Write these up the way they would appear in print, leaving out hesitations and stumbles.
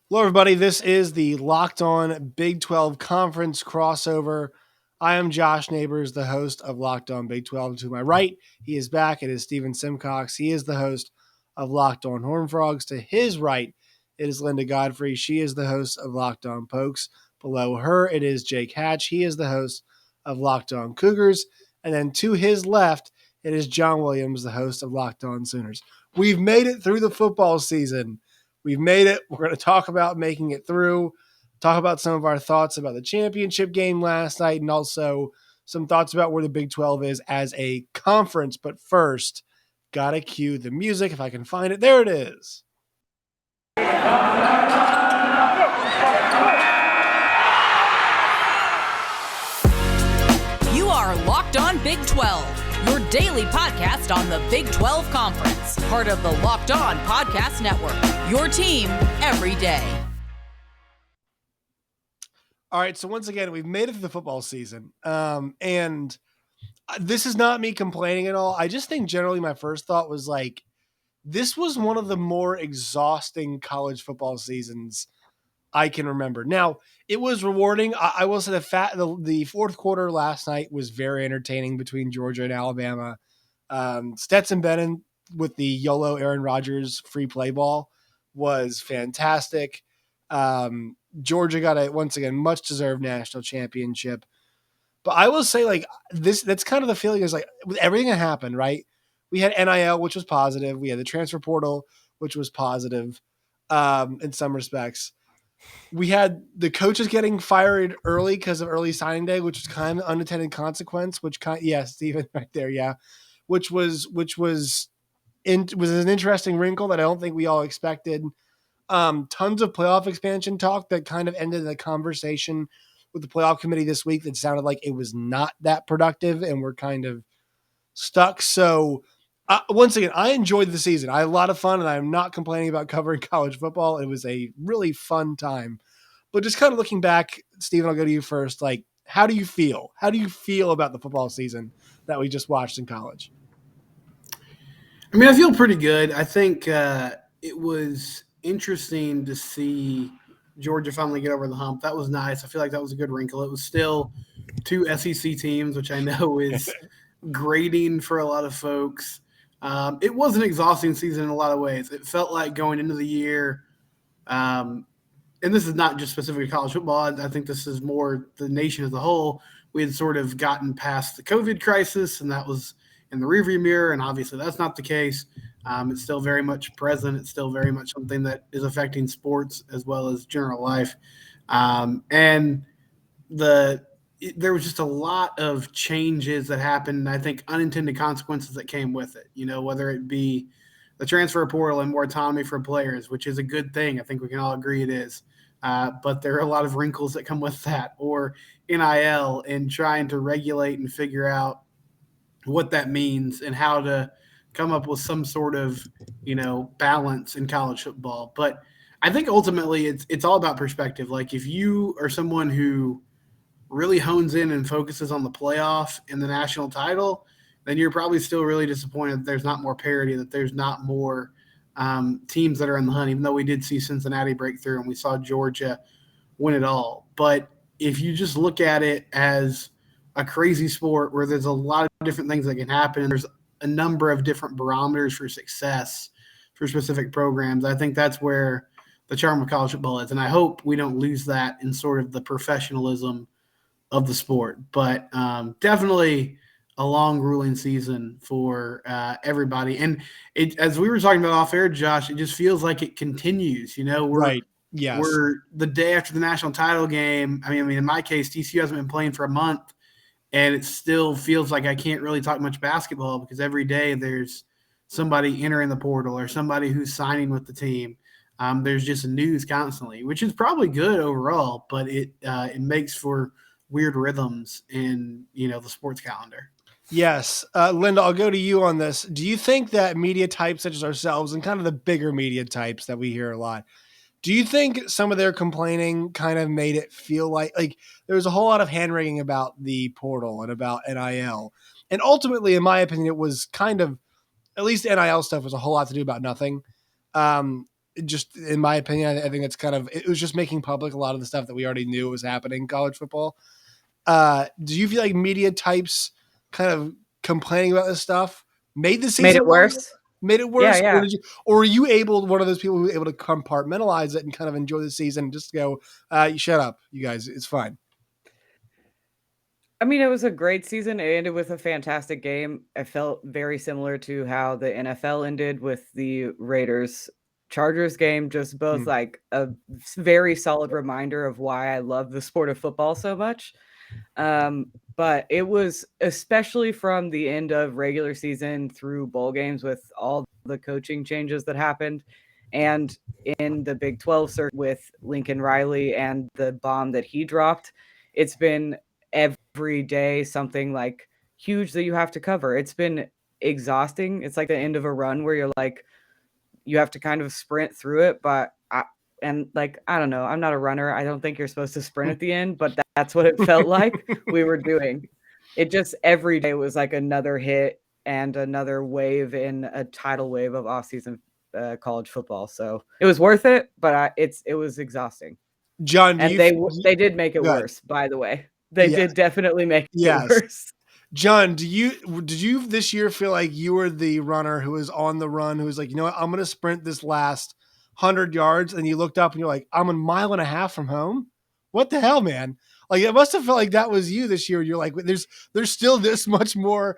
Hello, everybody. This is the Locked On Big 12 Conference crossover. I am Josh Neighbors, the host of Locked On Big 12. To my right, he is back. It is Steven Simcox. He is the host of Locked On Horned Frogs. To his right, it is Linda Godfrey. She is the host of Locked On Pokes. Below her, it is Jake Hatch. He is the host of Locked On Cougars. And then to his left, it is John Williams, the host of Locked On Sooners. We've made it through the football season. We've made it. We're going to talk about making it through, talk about some of our thoughts about the championship game last night, and also some thoughts about where the Big 12 is as a conference. But first, got to cue the music if I can find it. There it is. You are Locked On Big 12. Your daily podcast on the Big 12 Conference, part of the Locked On Podcast Network. Your team every day. All right, so once again, we've made it through the football season, and this is not me complaining at all. I just think generally my first thought was like, this was one of the more exhausting college football seasons I can remember. Now, it was rewarding. I will say the fourth quarter last night was very entertaining between Georgia and Alabama. Stetson Bennett with the YOLO Aaron Rodgers free play ball was fantastic. Georgia got a, once again, much deserved national championship. But I will say, like, that's kind of the feeling is like with everything that happened, right? We had NIL, which was positive. We had the transfer portal, which was positive in some respects. We had the coaches getting fired early because of early signing day, which was kind of an unintended consequence. Steven, right there, yeah, was an interesting wrinkle that I don't think we all expected. Tons of playoff expansion talk that kind of ended the conversation with the playoff committee this week that sounded like it was not that productive, and we're kind of stuck. So once again, I enjoyed the season. I had a lot of fun, and I'm not complaining about covering college football. It was a really fun time. But just kind of looking back, Steven, I'll go to you first. Like, how do you feel? How do you feel about the football season that we just watched in college? I mean, I feel pretty good. I think it was interesting to see Georgia finally get over the hump. That was nice. I feel like that was a good wrinkle. It was still two SEC teams, which I know is grating for a lot of folks. It was an exhausting season in a lot of ways. It felt like going into the year, and this is not just specific to college football. I think this is more the nation as a whole. We had sort of gotten past the COVID crisis, and that was in the rearview mirror, and obviously that's not the case. It's still very much present. It's still very much something that is affecting sports as well as general life. And there was just a lot of changes that happened, and I think unintended consequences that came with it, whether it be the transfer portal and more autonomy for players, which is a good thing. I think we can all agree it is. But there are a lot of wrinkles that come with that, or NIL and trying to regulate and figure out what that means and how to come up with some sort of, balance in college football. But I think ultimately it's all about perspective. Like if you are someone who really hones in and focuses on the playoff and the national title, then you're probably still really disappointed that there's not more parity, that there's not more teams that are in the hunt, even though we did see Cincinnati break through and we saw Georgia win it all. But if you just look at it as a crazy sport where there's a lot of different things that can happen, and there's a number of different barometers for success for specific programs, I think that's where the charm of college football is. And I hope we don't lose that in sort of the professionalism of the sport. But definitely a long, grueling season for everybody. And as we were talking about off air, Josh, it just feels like it continues. Right. Yes. We're the day after the national title game. I mean, in my case, TCU hasn't been playing for a month, and it still feels like I can't really talk much basketball because every day there's somebody entering the portal or somebody who's signing with the team. There's just news constantly, which is probably good overall, but it makes for weird rhythms in the sports calendar. Yes. Linda, I'll go to you on this. Do you think that media types such as ourselves and kind of the bigger media types that we hear a lot, do you think some of their complaining kind of made it feel like there was a whole lot of hand-wringing about the portal and about NIL? And ultimately, in my opinion, it was kind of, at least NIL stuff was a whole lot to do about nothing. just in my opinion, I think it's it was just making public a lot of the stuff that we already knew was happening in college football. Do you feel like media types kind of complaining about this stuff made the Made season it worse. made it Yeah, worse? yeah. Or were you one of those people who were able to compartmentalize it and kind of enjoy the season and just go, you shut up, you guys, it's fine. I mean, it was a great season. It ended with a fantastic game. I felt very similar to how the NFL ended with the Raiders Chargers game, just both like a very solid reminder of why I love the sport of football so much. But it was especially from the end of regular season through bowl games with all the coaching changes that happened, and in the Big 12 circuit with Lincoln Riley and the bomb that he dropped. It's been every day something like huge that you have to cover. It's been exhausting. It's like the end of a run where you're like, you have to kind of sprint through it. But I don't know. I'm not a runner. I don't think you're supposed to sprint at the end, but that's what it felt like we were doing. It just every day was like another hit and another wave in a tidal wave of off-season college football. So it was worth it, but it was exhausting. John, And they did make it worse, by the way. They did definitely make it worse. John, did you this year feel like you were the runner who was on the run, who was like, you know what, I'm going to sprint this last 100 yards, and you looked up and you're like, I'm a mile and a half from home? What the hell, man? Like, it must have felt like that was you this year. You're like, there's still this much more,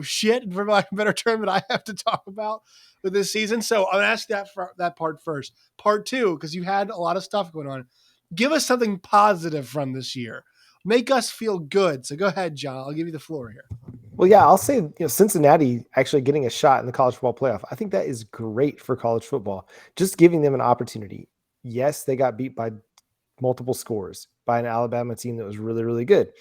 shit, for lack of a better term, that I have to talk about with this season. So I'm going to ask that part first. Part two, because you had a lot of stuff going on. Give us something positive from this year. Make us feel good. So go ahead, John. I'll give you the floor here. Well, yeah, I'll say Cincinnati actually getting a shot in the college football playoff. I think that is great for college football. Just giving them an opportunity. Yes, they got beat by multiple scores by an Alabama team that was really, really good.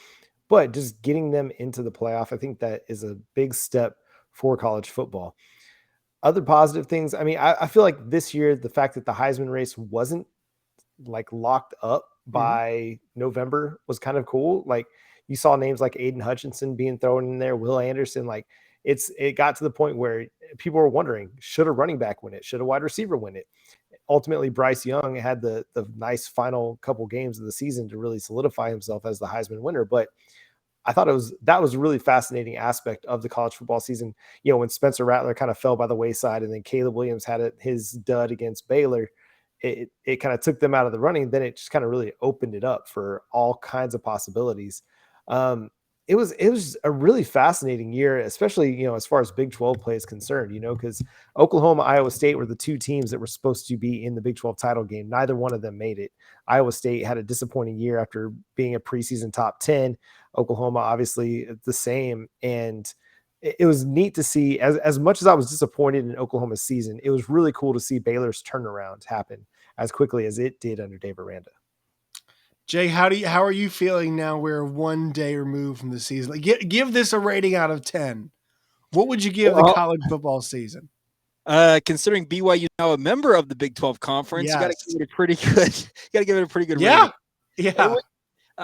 But just getting them into the playoff, I think that is a big step for college football. Other positive things, I mean, I feel like this year, the fact that the Heisman race wasn't like locked up by November was kind of cool. Like you saw names like Aiden Hutchinson being thrown in there, Will Anderson. Like it got to the point where people were wondering, should a running back win it? Should a wide receiver win it? Ultimately, Bryce Young had the nice final couple games of the season to really solidify himself as the Heisman winner. But I thought that was a really fascinating aspect of the college football season. When Spencer Rattler kind of fell by the wayside and then Caleb Williams had his dud against Baylor, it kind of took them out of the running. Then it just kind of really opened it up for all kinds of possibilities. It was a really fascinating year, especially, as far as Big 12 play is concerned, because Oklahoma, Iowa State were the two teams that were supposed to be in the Big 12 title game. Neither one of them made it. Iowa State had a disappointing year after being a preseason top 10. Oklahoma, obviously the same. And it was neat to see, as much as I was disappointed in Oklahoma's season, it was really cool to see Baylor's turnaround happen as quickly as it did under Dave Aranda. Jay, how are you feeling now? We're 1 day removed from the season. Like, give this a rating out of 10. What would you give the college football season? Considering BYU now a member of the Big 12 conference, you got to give it a pretty good. You got to give it a pretty good rating. Yeah.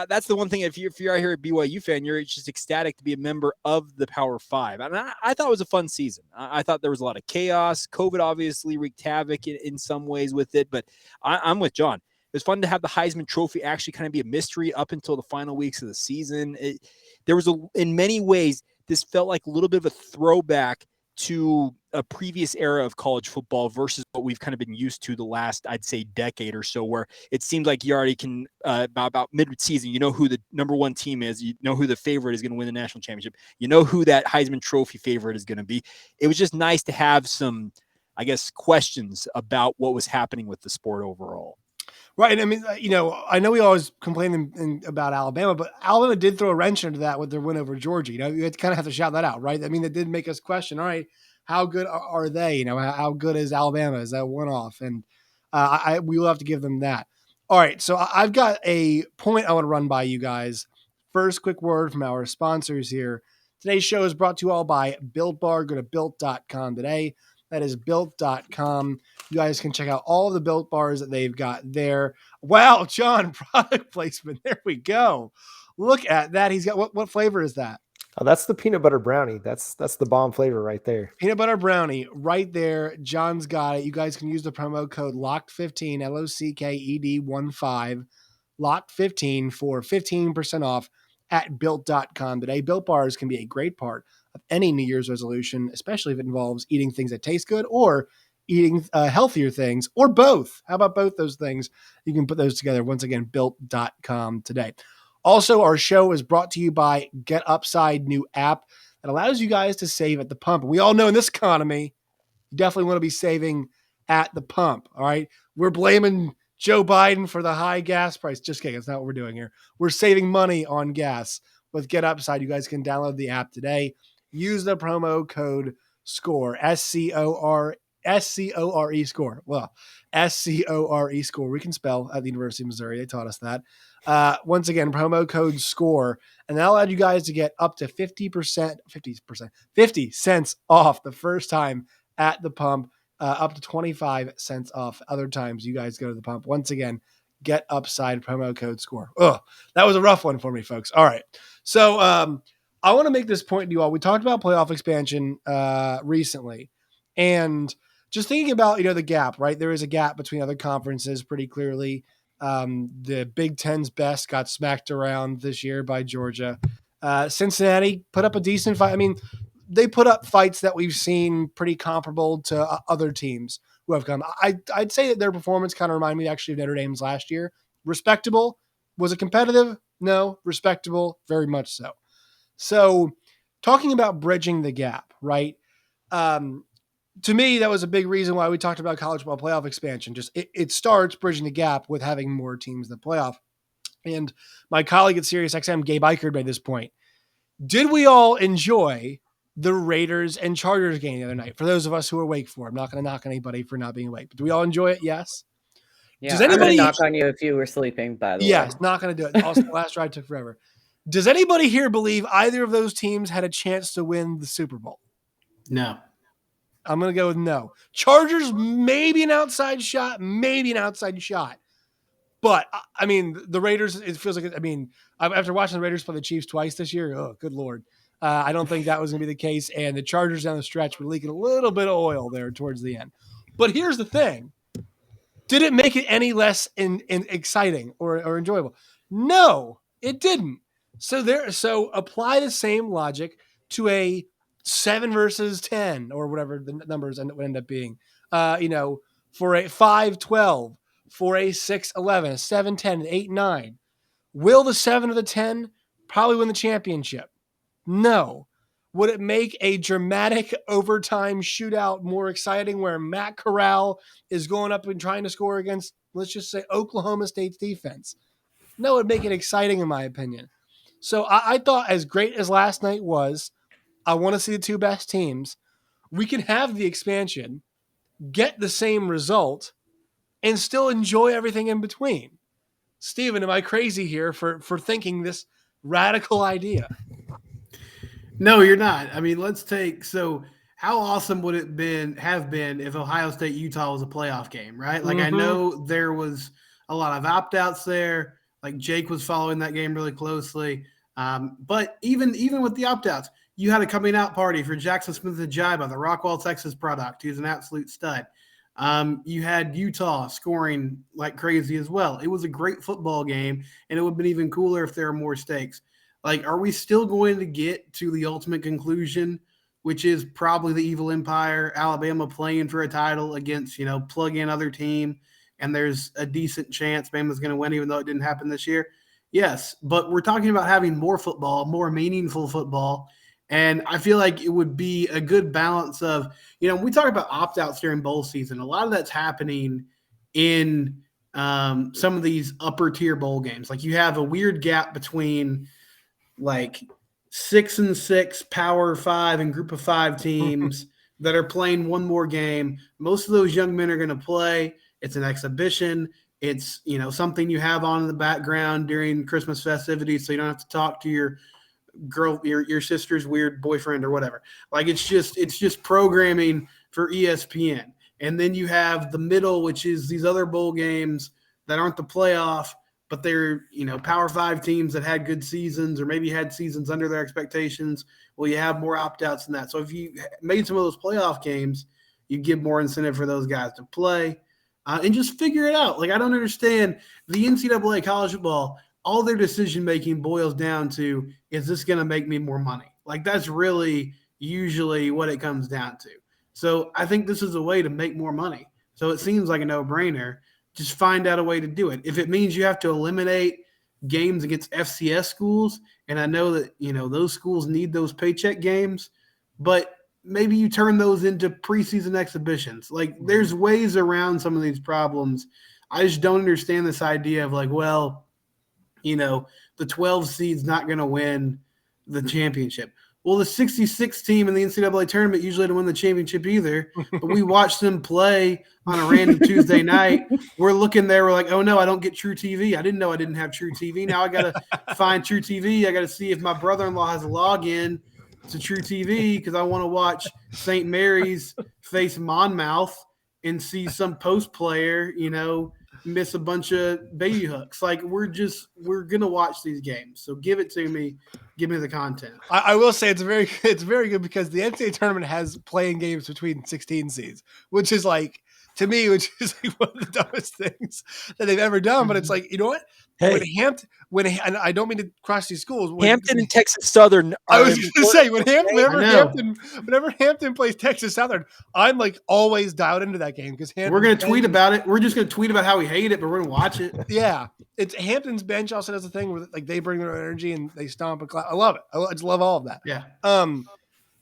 That's the one thing. If you're out here a BYU fan, you're just ecstatic to be a member of the Power Five. And I thought it was a fun season. I thought there was a lot of chaos. COVID obviously wreaked havoc in some ways with it, but I'm with John. It was fun to have the Heisman Trophy actually kind of be a mystery up until the final weeks of the season. In many ways, this felt like a little bit of a throwback to a previous era of college football versus what we've kind of been used to the last, I'd say, decade or so, where it seems like you already can, about mid-season, you know who the number one team is, you know who the favorite is going to win the national championship, you know who that Heisman Trophy favorite is going to be. It was just nice to have some, I guess, questions about what was happening with the sport overall. Right. I mean, I know we always complain about Alabama, but Alabama did throw a wrench into that with their win over Georgia. You kind of have to shout that out, right? I mean, it did make us question, all right, how good are they? How good is Alabama? Is that one-off? And we will have to give them that. All right. So I've got a point I want to run by you guys. First, quick word from our sponsors here. Today's show is brought to you all by Built Bar. Go to built.com today. That is built.com. You guys can check out all of the Built Bars that they've got there. Wow, John, product placement. There we go. Look at that. He's got what flavor is that? Oh, that's the peanut butter brownie. That's the bomb flavor right there. Peanut butter brownie right there. John's got it. You guys can use the promo code LOCKED15, LOCKED15, LOCKED15 for 15% off at built.com today. Built bars can be a great part of any New Year's resolution, especially if it involves eating things that taste good or eating healthier things or both. How about both those things? You can put those together. Once again, built.com today. Also, our show is brought to you by Get Upside, new app that allows you guys to save at the pump. We all know in this economy, you definitely want to be saving at the pump. All right. We're blaming Joe Biden for the high gas price. Just kidding. That's not what we're doing here. We're saving money on gas with Get Upside. You guys can download the app today. Use the promo code SCORE, SCORE, SCORE. Well, SCORE score. We can spell at the University of Missouri. They taught us that. Once again, promo code SCORE, and that'll allow you guys to get up to 50 cents off the first time at the pump, up to 25 cents off other times you guys go to the pump. Once again, Get Upside, promo code SCORE. Oh, that was a rough one for me, folks. All right. So I want to make this point to you all. We talked about playoff expansion recently, and just thinking about, the gap, right? There is a gap between other conferences pretty clearly. The Big Ten's best got smacked around this year by Georgia. Cincinnati put up a decent fight. I mean, they put up fights that we've seen pretty comparable to other teams who have come. I'd say that their performance kind of reminded me actually of Notre Dame's last year. Respectable. Was it competitive? No. Respectable. Very much so. So talking about bridging the gap, right? To me, that was a big reason why we talked about college football playoff expansion. Just it starts bridging the gap with having more teams in the playoff. And my colleague at SiriusXM, Gabe Eichert, made this point. Did we all enjoy the Raiders and Chargers game the other night? For those of us who were awake for it, I'm not going to knock anybody for not being awake. But do we all enjoy it? Yes. Yeah, Does anybody I'm going to knock on you if you were sleeping, by the way. Yes, not going to do it. Also, the last ride took forever. Does anybody here believe either of those teams had a chance to win the Super Bowl? No. I'm going to go with no. Chargers, maybe an outside shot. But, I mean, the Raiders, it feels like, after watching the Raiders play the Chiefs twice this year, oh, good Lord. I don't think that was going to be the case. And the Chargers down the stretch were leaking a little bit of oil there towards the end. But here's the thing. Did it make it any less exciting or enjoyable? No, it didn't. So apply the same logic to a 7 versus 10 or whatever the numbers would end up being, for a 5-12, for a 6-11, a 7-10, an 8-9. Will the 7 or the 10 probably win the championship? No. Would it make a dramatic overtime shootout more exciting where Matt Corral is going up and trying to score against, let's just say, Oklahoma State's defense? No, it'd make it exciting in my opinion. So I thought, as great as last night was, I want to see the two best teams. We can have the expansion, get the same result, and still enjoy everything in between. Steven, am I crazy here for thinking this radical idea? No, you're not. I mean, how awesome would it have been if Ohio State Utah was a playoff game, right? Like, I know there was a lot of opt-outs there. Like, Jake was following that game really closely. But even with the opt-outs, you had a coming out party for Jackson Smith-Njigba, the Rockwall, Texas product. He's an absolute stud. You had Utah scoring like crazy as well. It was a great football game, and it would have been even cooler if there were more stakes. Like, are we still going to get to the ultimate conclusion, which is probably the evil empire, Alabama playing for a title against, plug-in other team, and there's a decent chance Bama's going to win even though it didn't happen this year? Yes, but we're talking about having more football, more meaningful football, and I feel like it would be a good balance of, when we talk about opt-outs during bowl season, a lot of that's happening in some of these upper-tier bowl games. Like, you have a weird gap between – like 6-6 Power 5 and Group of 5 teams that are playing one more game. Most of those young men are going to play. It's an exhibition. It's, something you have on in the background during Christmas festivities, so you don't have to talk to your girl, your sister's weird boyfriend or whatever. Like, it's just programming for ESPN. And then you have the middle, which is these other bowl games that aren't the playoff, but they're, Power 5 teams that had good seasons or maybe had seasons under their expectations. Well, you have more opt-outs than that. So if you made some of those playoff games, you give more incentive for those guys to play and just figure it out. Like, I don't understand the NCAA college football. All their decision-making boils down to, is this going to make me more money? Like, that's really usually what it comes down to. So I think this is a way to make more money. So it seems like a no-brainer. Just find out a way to do it. If it means you have to eliminate games against FCS schools, and I know that, those schools need those paycheck games, but maybe you turn those into preseason exhibitions. Like, there's ways around some of these problems. I just don't understand this idea of like, well, the 12 seed's not going to win the championship. Well, the 66 team in the NCAA tournament usually don't win the championship either, but we watch them play on a random Tuesday night. We're looking there. We're like, oh, no, I don't get True TV. I didn't know I didn't have True TV. Now I got to find True TV. I got to see if my brother-in-law has a login to True TV because I want to watch St. Mary's face Monmouth and see some post player, miss a bunch of baby hooks. Like, we're going to watch these games. So give it to me. Give me the content. I will say it's very good because the NCAA tournament has playing games between 16 seeds, which is like, to me, which is like one of the dumbest things that they've ever done. But it's like, you know what? Hey. And I don't mean to cross these schools. Hampton and Texas Southern. I was going to say, whenever Hampton plays Texas Southern, I'm like always dialed into that game because we're going to tweet about it. We're just going to tweet about how we hate it, but we're going to watch it. Yeah, it's Hampton's bench also does a thing where like they bring their energy and they stomp and clap. I love it. I just love all of that. Yeah.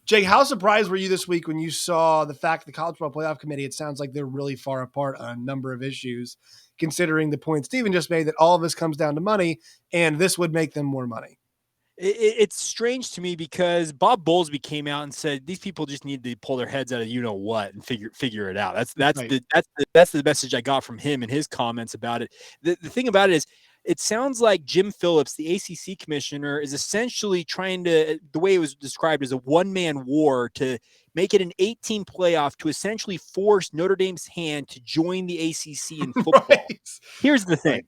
Jake, how surprised were you this week when you saw the fact the College Football Playoff Committee, it sounds like they're really far apart on a number of issues, considering the point Steven just made that all of this comes down to money and this would make them more money? It's strange to me because Bob Bowlesby came out and said these people just need to pull their heads out of what and figure it out. That's right. that's the message I got from him and his comments about it. The thing about it is, it sounds like Jim Phillips, the ACC commissioner, is essentially trying to, the way it was described, as a one-man war to make it an 18 playoff to essentially force Notre Dame's hand to join the ACC in football. Right. Here's the thing.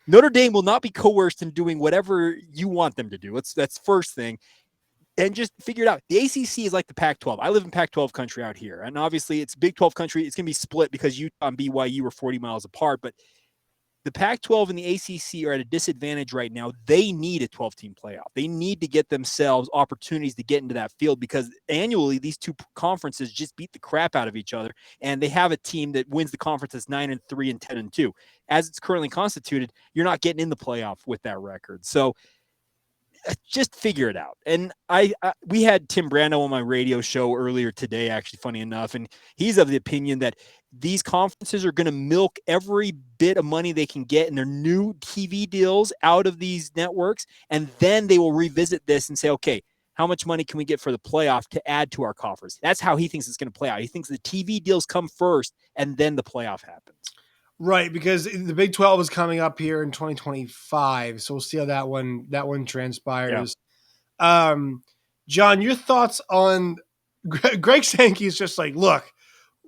Notre Dame will not be coerced in doing whatever you want them to do. That's first thing. And just figure it out. The ACC is like the Pac-12. I live in Pac-12 country out here. And obviously it's Big 12 country. It's going to be split because Utah and BYU are 40 miles apart. But the Pac-12 and the ACC are at a disadvantage right now. They need a 12-team playoff. They need to get themselves opportunities to get into that field because annually these two conferences just beat the crap out of each other, and they have a team that wins the conference that's 9-3 and 10-2. As it's currently constituted, you're not getting in the playoff with that record. So just figure it out. And we had Tim Brando on my radio show earlier today, actually, funny enough, and he's of the opinion that these conferences are going to milk every bit of money they can get in their new TV deals out of these networks, and then they will revisit this and say, okay, how much money can we get for the playoff to add to our coffers? That's how he thinks it's going to play out. He thinks the TV deals come first, and then the playoff happens. Right, because the Big 12 is coming up here in 2025, so we'll see how that one transpires. Yeah. John, your thoughts on Greg Sankey is just like, look,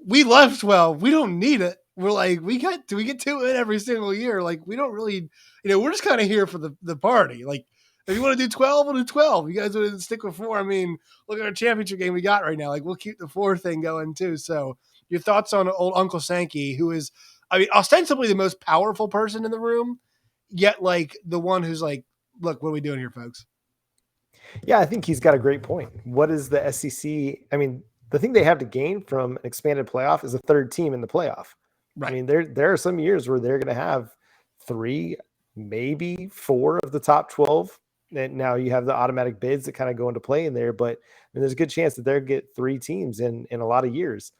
we love 12. We don't need it. We're like, we get to it every single year. Like, we don't really, we're just kind of here for the party. Like, if you want to do 12, we'll do 12. You guys want to stick with 4? I mean, look at our championship game we got right now. Like, we'll keep the 4 thing going too. So your thoughts on old Uncle Sankey, who is, I mean, ostensibly the most powerful person in the room, yet like the one who's like, look, what are we doing here, folks? Yeah, I think he's got a great point. What is the SEC? I mean, the thing they have to gain from an expanded playoff is a third team in the playoff. Right. I mean, there are some years where they're going to have 3, maybe 4 of the top 12. And now you have the automatic bids that kind of go into play in there, but there's a good chance that they'll get 3 teams in a lot of years.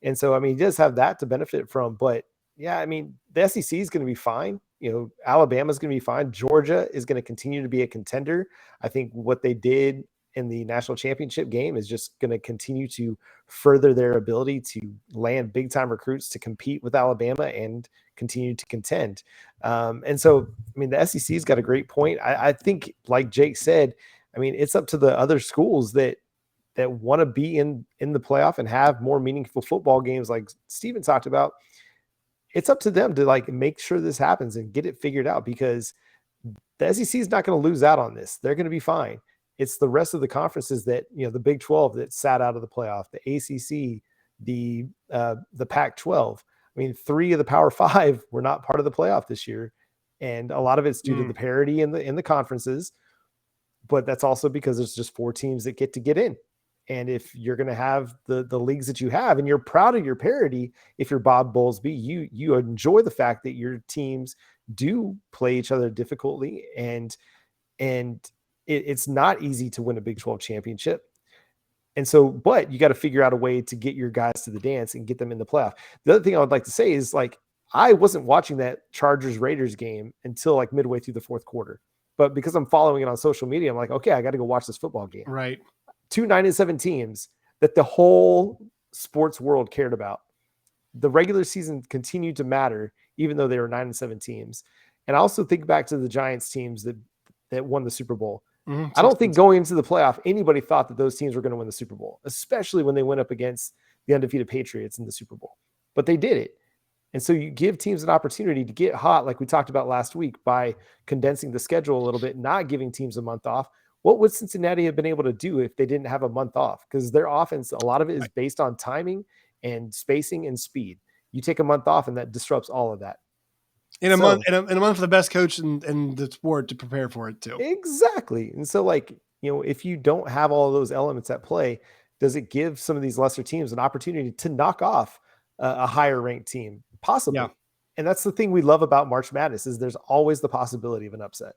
And so, I mean, he does have that to benefit from, but yeah, I mean, the SEC is going to be fine. Alabama is going to be fine. Georgia is going to continue to be a contender. I think what they did in the national championship game is just going to continue to further their ability to land big time recruits to compete with Alabama and continue to contend. And so, I mean, the SEC's got a great point. I think, like Jake said, I mean, it's up to the other schools that want to be in the playoff and have more meaningful football games like Steven talked about. it's up to them to like make sure this happens and get it figured out, because the SEC is not going to lose out on this. They're going to be fine. It's the rest of the conferences that, the Big 12 that sat out of the playoff, the ACC, the Pac-12. I mean, 3 of the Power 5 were not part of the playoff this year, and a lot of it's due to the parity in the conferences. But that's also because there's just 4 teams that get in. And if you're going to have the leagues that you have, and you're proud of your parity, if you're Bob Bowlesby, you enjoy the fact that your teams do play each other difficultly, and it's not easy to win a Big 12 championship. And so, but you got to figure out a way to get your guys to the dance and get them in the playoff. The other thing I would like to say is, like, I wasn't watching that Chargers Raiders game until like midway through the fourth quarter. But because I'm following it on social media, I'm like, okay, I got to go watch this football game. Right. 2 9-7 teams that the whole sports world cared about. The regular season continued to matter, even though they were 9-7 teams. And I also think back to the Giants teams that won the Super Bowl. Mm-hmm. I don't think going into the playoff, anybody thought that those teams were going to win the Super Bowl, especially when they went up against the undefeated Patriots in the Super Bowl. But they did it. And so you give teams an opportunity to get hot, like we talked about last week, by condensing the schedule a little bit, not giving teams a month off. What would Cincinnati have been able to do if they didn't have a month off? Because their offense, a lot of it is based on timing and spacing and speed. You take a month off, and that disrupts all of that. In a month for the best coach in the sport to prepare for it too. Exactly. And so, like, if you don't have all of those elements at play, does it give some of these lesser teams an opportunity to knock off a higher ranked team? Possibly. Yeah. And that's the thing we love about March Madness, is there's always the possibility of an upset.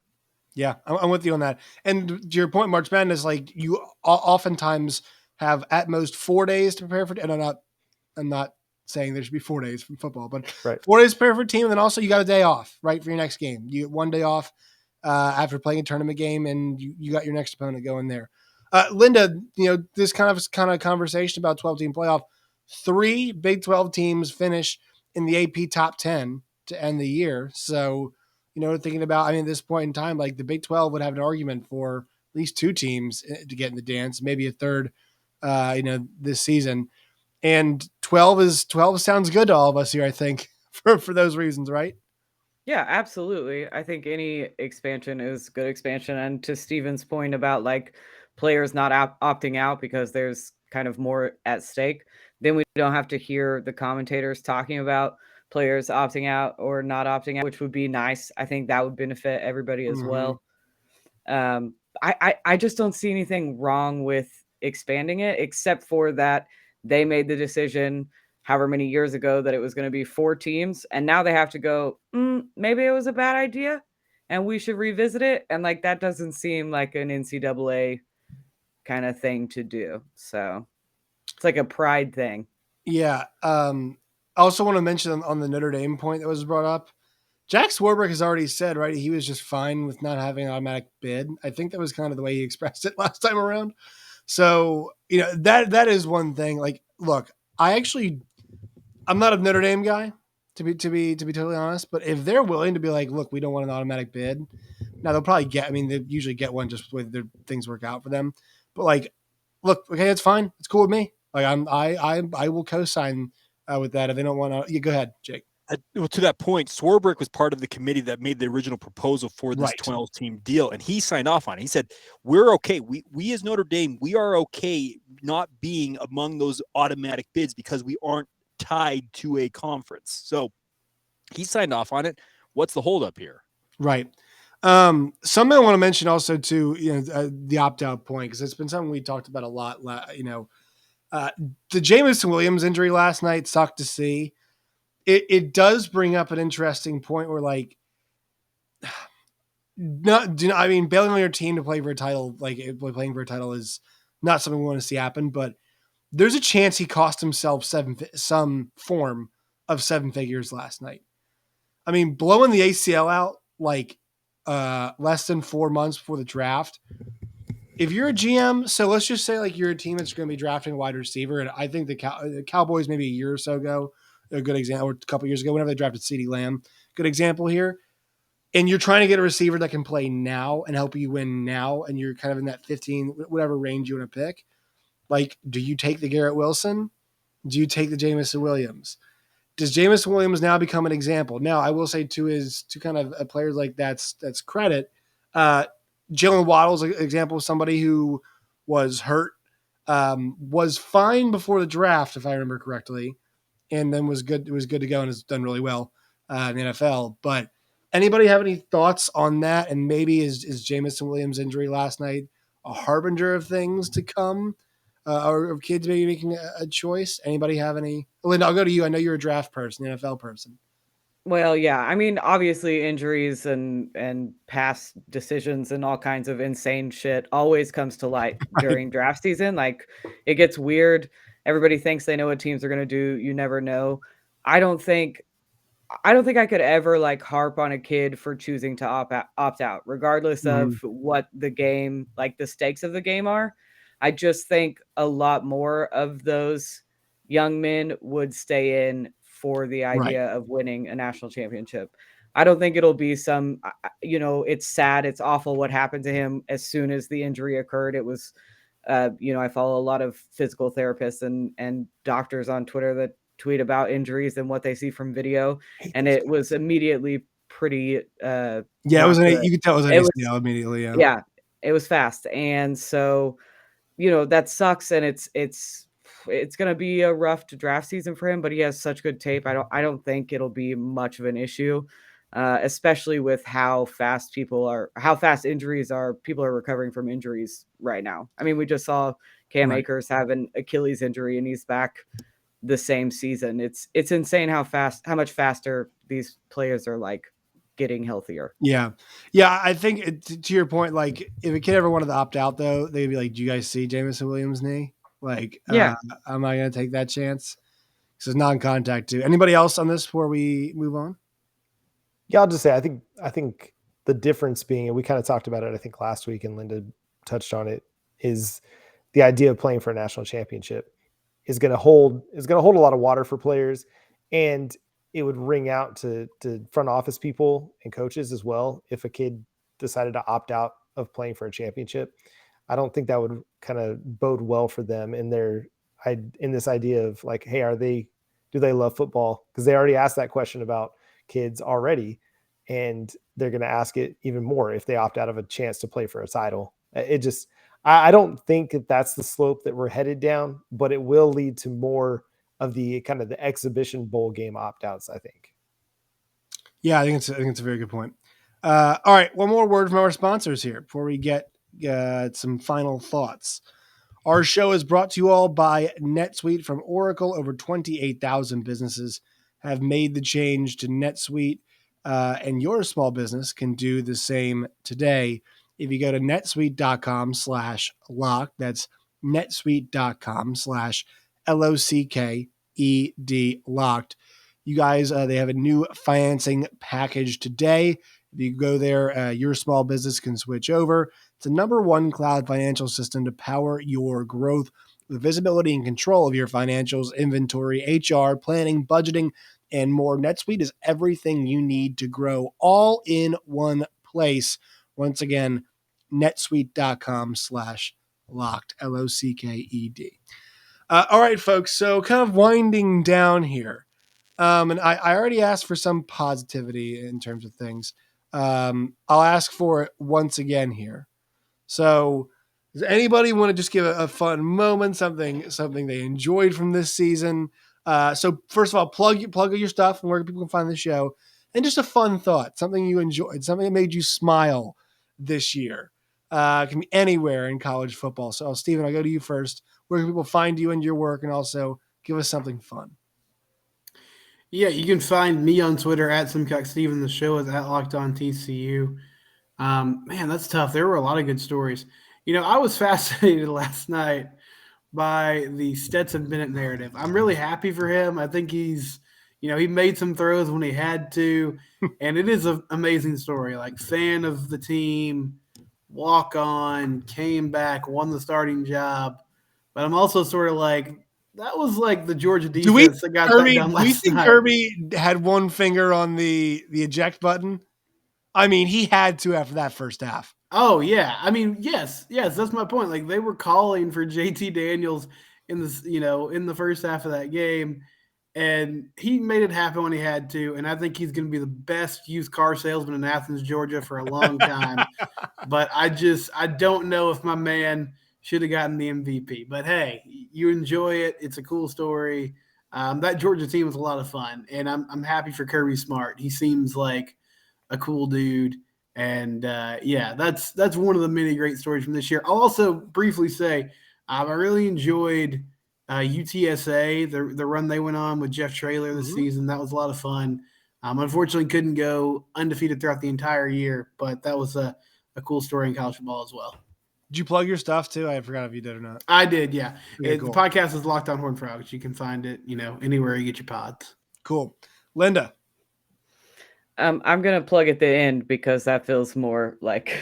Yeah, I'm with you on that. And to your point, March Madness, like, you oftentimes have at most 4 days to prepare for. And I'm not saying there should be 4 days from football, but 4 days to prepare for a team. And then also you got a day off, right, for your next game. You get 1 day off after playing a tournament game, and you got your next opponent going there. Linda, this kind of conversation about 12-team playoff. 3 Big 12 teams finish in the AP top 10 to end the year. So, thinking about, at this point in time, like, the Big 12 would have an argument for at least 2 teams to get in the dance, maybe a third, this season. And 12 sounds good to all of us here, I think, for those reasons, right? Yeah, absolutely. I think any expansion is good expansion. And to Steven's point about, like, players not opting out because there's kind of more at stake, then we don't have to hear the commentators talking about players opting out or not opting out, which would be nice. I think that would benefit everybody as well. I just don't see anything wrong with expanding it, except for that they made the decision however many years ago that it was going to be 4 teams, and now they have to go, maybe it was a bad idea and we should revisit it. And, like, that doesn't seem like an NCAA kind of thing to do. So it's like a pride thing. Yeah. I also want to mention on the Notre Dame point that was brought up, Jack Swarbrick has already said, right, he was just fine with not having an automatic bid. I think that was kind of the way he expressed it last time around. So, that is one thing. Like, look, I'm not a Notre Dame guy, to be totally honest, but if they're willing to be like, look, we don't want an automatic bid, now they'll probably they usually get one just with their things work out for them. But, like, look, okay, it's fine. It's cool with me. Like, I will co-sign with that if they don't want to. Yeah, go ahead, Jake. Well, to that point, Swarbrick was part of the committee that made the original proposal for this 12-team deal, and he signed off on it. He said, we're okay. We as Notre Dame, we are okay not being among those automatic bids because we aren't tied to a conference. So he signed off on it. What's the holdup here? Right. Something I want to mention also too, the opt-out point, because it's been something we talked about a lot. The Jamison Williams injury last night sucked to see. It does bring up an interesting point where, like, bailing on your team to play for a title, like playing for a title, is not something we want to see happen. But there's a chance he cost himself some form of 7 figures last night. Blowing the ACL out like less than 4 months before the draft. If you're a GM, so let's just say, like, you're a team that's going to be drafting a wide receiver, and I think the Cowboys maybe a year or so ago, a good example, or a couple years ago, whenever they drafted CeeDee Lamb, good example here. And you're trying to get a receiver that can play now and help you win now, and you're kind of in that 15, whatever range you want to pick. Like, do you take the Garrett Wilson? Do you take the Jamison Williams? does Jameson Williams now become an example? Now, I will say to kind of a player like that's credit. Jalen Waddle's an example of somebody who was hurt, was fine before the draft, if I remember correctly, and then was good. It was good to go and has done really well in the NFL. But anybody have any thoughts on that? And maybe is Jameson Williams' injury last night a harbinger of things to come? Or of kids maybe making a choice? Anybody have any? Linda, I'll go to you. I know you're a draft person, NFL person. Well, yeah. I mean, obviously injuries and past decisions and all kinds of insane shit always comes to light during draft season. Like it gets weird. Everybody thinks they know what teams are going to do. You never know. I don't think I could ever like harp on a kid for choosing to opt out, regardless of what the game, like the stakes of the game are. I just think a lot more of those young men would stay in for the idea of winning a national championship. I don't think it'll be some, it's sad. It's awful what happened to him as soon as the injury occurred. It was, I follow a lot of physical therapists and doctors on Twitter that tweet about injuries and what they see from video. And it was immediately pretty, yeah, it was you could tell it was an ACL immediately. Yeah, it was fast. And so, that sucks. And it's going to be a rough draft season for him, but he has such good tape. I don't think it'll be much of an issue, especially with how fast injuries are. People are recovering from injuries right now. I mean, we just saw Cam Akers have an Achilles injury and he's back the same season. It's insane how much faster these players are like getting healthier. Yeah. I think to your point, like if a kid ever wanted to opt out, though, they'd be like, "Do you guys see Jameson Williams' knee? Like, yeah, I'm not going to take that chance." This is non-contact too. Anybody else on this before we move on? Yeah, I'll just say I think the difference being, and we kind of talked about it, I think last week, and Linda touched on it, is the idea of playing for a national championship is going to hold a lot of water for players, and it would ring out to front office people and coaches as well if a kid decided to opt out of playing for a championship. I don't think that would kind of bode well for them in this idea of like, hey, do they love football? Because they already asked that question about kids already, and they're going to ask it even more if they opt out of a chance to play for a title. I don't think that that's the slope that we're headed down, but it will lead to more of the kind of the exhibition bowl game opt-outs, I think. Yeah, I think it's a very good point. All right, one more word from our sponsors here before we get some final thoughts. Our show is brought to you all by NetSuite from Oracle. Over 28,000 businesses have made the change to NetSuite, and your small business can do the same today. If you go to netsuite.com/locked, that's netsuite.com/LOCKED locked. You guys, they have a new financing package today. If you go there, your small business can switch over. It's the #1 cloud financial system to power your growth with visibility and control of your financials, inventory, HR, planning, budgeting, and more. NetSuite is everything you need to grow all in one place. Once again, netsuite.com/locked, LOCKED. All right, folks. So kind of winding down here. And I already asked for some positivity in terms of things. I'll ask for it once again here. So does anybody want to just give a fun moment, something they enjoyed from this season? So first of all, plug your stuff and where people can find the show, and just a fun thought, something you enjoyed, something that made you smile this year. It can be anywhere in college football. So Steven, I'll go to you first. Where can people find you and your work, and also give us something fun? Yeah, you can find me on Twitter at SimcockSteven. The show is at Locked On TCU. Man, that's tough. There were a lot of good stories. I was fascinated last night by the Stetson Bennett narrative. I'm really happy for him. I think he's, he made some throws when he had to, and it is an amazing story. Like, fan of the team, walk on, came back, won the starting job. But I'm also sort of like, that was like the Georgia defense that got that done last night. Do you think Kirby had one finger on the eject button? I mean, he had to after that first half. Oh, yeah. I mean, yes, that's my point. Like, they were calling for JT Daniels in the first half of that game. And he made it happen when he had to. And I think he's going to be the best used car salesman in Athens, Georgia for a long time. But I don't know if my man should have gotten the MVP. But hey, you enjoy it. It's a cool story. That Georgia team was a lot of fun. And I'm happy for Kirby Smart. He seems like a cool dude. And yeah, that's one of the many great stories from this year. I'll also briefly say I really enjoyed UTSA, the run they went on with Jeff Traylor this season. That was a lot of fun. Unfortunately, couldn't go undefeated throughout the entire year, but that was a cool story in college football as well. Did you plug your stuff too? I forgot if you did or not. I did, yeah. Okay, cool. The podcast is Locked On Horned Frogs. You can find it, anywhere you get your pods. Cool. Linda. I'm going to plug at the end because that feels more like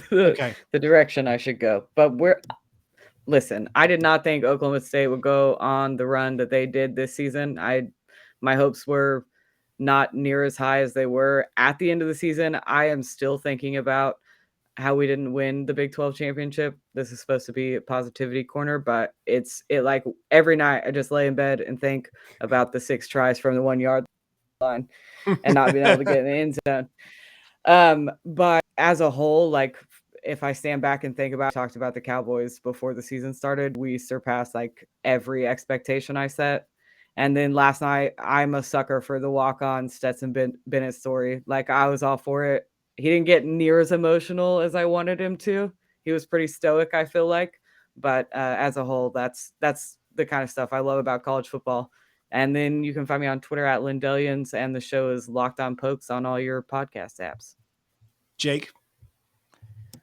the direction I should go. But listen, I did not think Oklahoma State would go on the run that they did this season. My hopes were not near as high as they were at the end of the season. I am still thinking about how we didn't win the Big 12 championship. This is supposed to be a positivity corner, but it like every night I just lay in bed and think about the 6 tries from the 1 yard line and not being able to get in the end zone. But as a whole, like if I stand back and think about, I talked about the Cowboys before the season started, we surpassed like every expectation I set. And then last night, I'm a sucker for the walk-on Stetson Bennett story. Like I was all for it. He didn't get near as emotional as I wanted him to. He was pretty stoic, I feel like. But as a whole, that's the kind of stuff I love about college football. And then you can find me on Twitter at Lindellians, and the show is Locked On Pokes on all your podcast apps. Jake.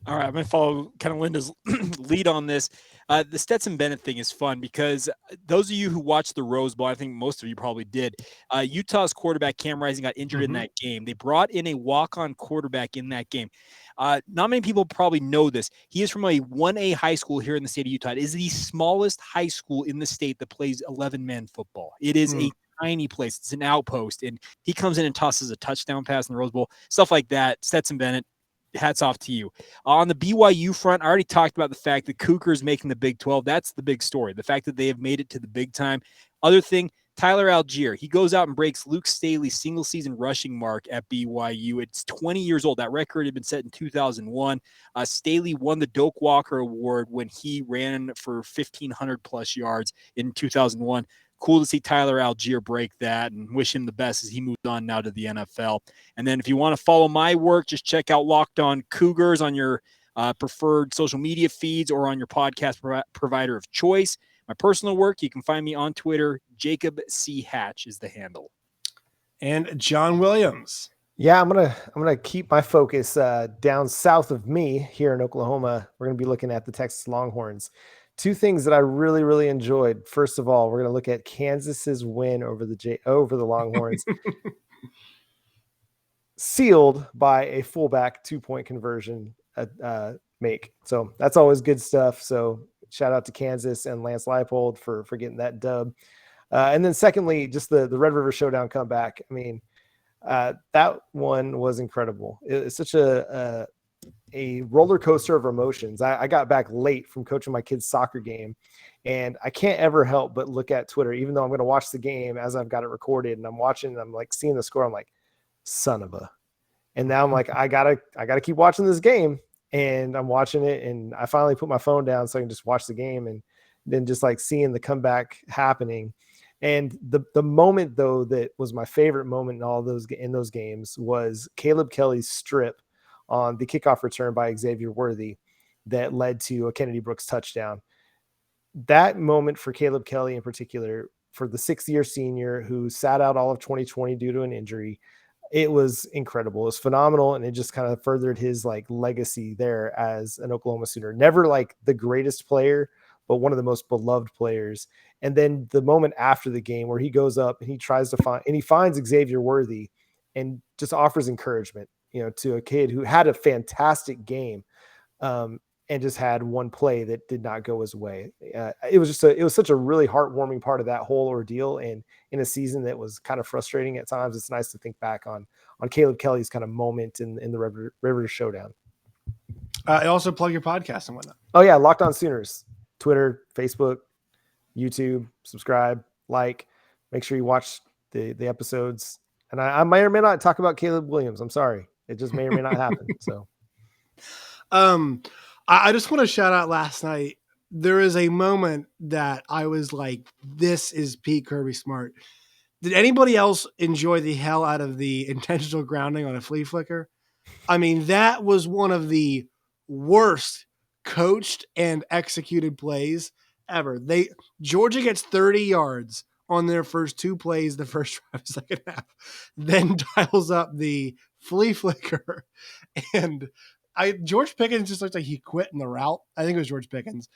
All right, I'm going to follow kind of Linda's lead on this. The Stetson Bennett thing is fun because those of you who watched the Rose Bowl, I think most of you probably did, Utah's quarterback Cam Rising got injured in that game. They brought in a walk-on quarterback in that game. Not many people probably know this. He is from a 1A high school here in the state of Utah. It is the smallest high school in the state that plays 11-man football. It is a tiny place. It's an outpost, and he comes in and tosses a touchdown pass in the Rose Bowl, stuff like that. Stetson Bennett, hats off to you. On the BYU front, I already talked about the fact that Cougars making the Big 12. That's the big story, the fact that they have made it to the big time. Other thing, Tyler Algier, he goes out and breaks Luke Staley's single-season rushing mark at BYU. It's 20 years old. That record had been set in 2001. Staley won the Doak Walker Award when he ran for 1,500-plus yards in 2001. Cool to see Tyler Algier break that and wish him the best as he moves on now to the NFL. And then if you want to follow my work, just check out Locked On Cougars on your preferred social media feeds or on your podcast provider of choice. My personal work, you can find me on Twitter. Jacob C. Hatch is the handle. And John Williams. Yeah, I'm gonna keep my focus down south of me here in Oklahoma. We're gonna be looking at the Texas Longhorns. 2 things that I really, really enjoyed. First of all, we're going to look at Kansas's win over the Longhorns, sealed by a fullback 2-point conversion make. So that's always good stuff. So shout out to Kansas and Lance Leipold for getting that dub. And then secondly, just the Red River Showdown comeback. I mean, that one was incredible. It's such a roller coaster of emotions. I got back late from coaching my kids' soccer game, and I can't ever help but look at Twitter, even though I'm going to watch the game as I've got it recorded, and I'm watching, and I'm like seeing the score. I'm like, son of a, and now I'm like, I gotta keep watching this game, and I'm watching it, and I finally put my phone down so I can just watch the game, and then just like seeing the comeback happening. And the moment though that was my favorite moment in those games was Caleb Kelly's strip on the kickoff return by Xavier Worthy that led to a Kennedy Brooks touchdown. That moment for Caleb Kelly in particular, for the 6th-year senior who sat out all of 2020 due to an injury, it was incredible. It was phenomenal, and it just kind of furthered his like legacy there as an Oklahoma Sooner. Never like the greatest player, but one of the most beloved players. And then the moment after the game where he goes up and he tries to he finds Xavier Worthy and just offers encouragement, to a kid who had a fantastic game and just had one play that did not go his way. It was such a really heartwarming part of that whole ordeal. And in a season that was kind of frustrating at times, it's nice to think back on Caleb Kelly's kind of moment in the River Showdown. Also plug your podcast and whatnot. Oh yeah. Locked On Sooners, Twitter, Facebook, YouTube, subscribe, like, make sure you watch the episodes. And I may or may not talk about Caleb Williams. I'm sorry. It just may or may not happen. So, I just want to shout out last night. There is a moment that I was like, this is Pete Kirby Smart. Did anybody else enjoy the hell out of the intentional grounding on a flea flicker? I mean, that was one of the worst coached and executed plays ever. Georgia gets 30 yards on their first 2 plays, the first drive, second half, then dials up the flea flicker. And George Pickens just looked like he quit in the route. I think it was George Pickens.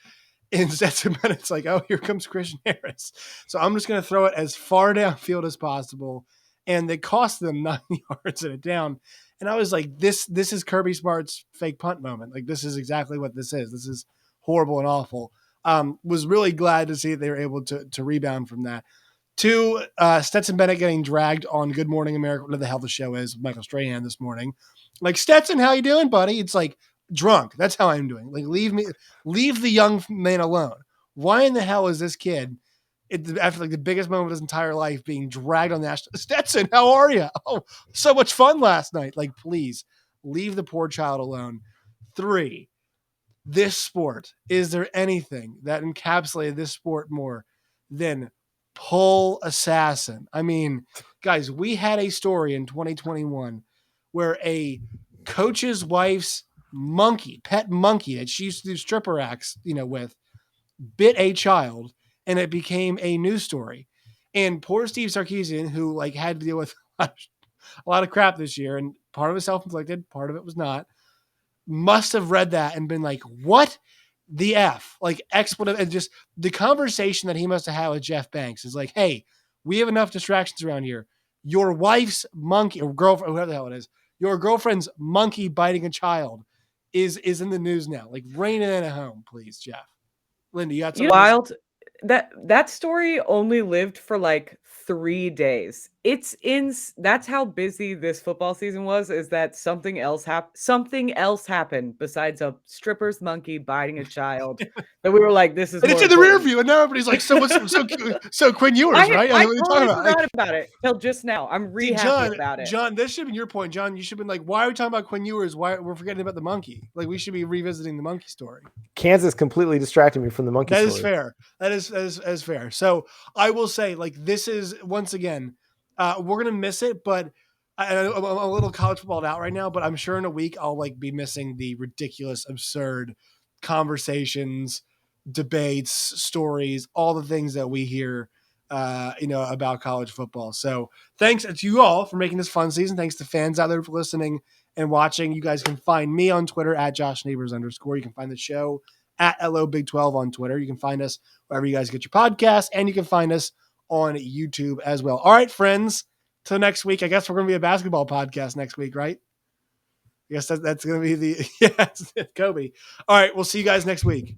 And Stetson Bennett's like, oh, here comes Christian Harris. So I'm just going to throw it as far downfield as possible. And they cost them 9 yards and a down. And I was like, this is Kirby Smart's fake punt moment. Like, this is exactly what this is. This is horrible and awful. Was really glad to see they were able to rebound from that. 2, Stetson Bennett getting dragged on Good Morning America, whatever the hell the show is, Michael Strahan this morning. Like, Stetson, how you doing, buddy? It's like, drunk. That's how I'm doing. Like, leave the young man alone. Why in the hell is this kid, after like the biggest moment of his entire life, being dragged on national? Stetson, how are you? Oh, so much fun last night. Like, please leave the poor child alone. 3, this sport. Is there anything that encapsulated this sport more than pull assassin? I mean, guys, we had a story in 2021 where a coach's wife's pet monkey that she used to do stripper acts, with, bit a child, and it became a news story. And poor Steve Sarkisian, who like had to deal with a lot of crap this year, and part of it self-inflicted, part of it was not, must have read that and been like, what the F? Like, expletive. And just the conversation that he must have had with Jeff Banks is like, hey, we have enough distractions around here. Your wife's monkey, or girlfriend, whoever the hell it is, your girlfriend's monkey biting a child is in the news now. Like, rein it in at home, please, Jeff. Linda, you got something? Wild. That story only lived for like 3 days. That's how busy this football season was, is that something else happened besides a stripper's monkey biting a child that we were like, this is. And it's in the rear view, and now everybody's like, so Quinn Ewers, right? I What are you totally talking about? forgot about it till just now. I'm happy about it. John, this should have been your point. John, you should have been like, why are we talking about Quinn Ewers? Why we're forgetting about the monkey? Like, we should be revisiting the monkey story. Kansas completely distracted me from the monkey story. That is fair. That is fair. So I will say, like, this is, once again, we're gonna miss it, but I'm a little college footballed out right now. But I'm sure in a week I'll like be missing the ridiculous, absurd conversations, debates, stories, all the things that we hear, about college football. So thanks to you all for making this fun season. Thanks to fans out there for listening and watching. You guys can find me on Twitter at @JoshNeighbors_. You can find the show at LO Big 12 on Twitter. You can find us wherever you guys get your podcasts, and you can find us on YouTube as well. All right, friends, till next week. I guess we're going to be a basketball podcast next week, right? I guess that's going to be Kobe. All right, we'll see you guys next week.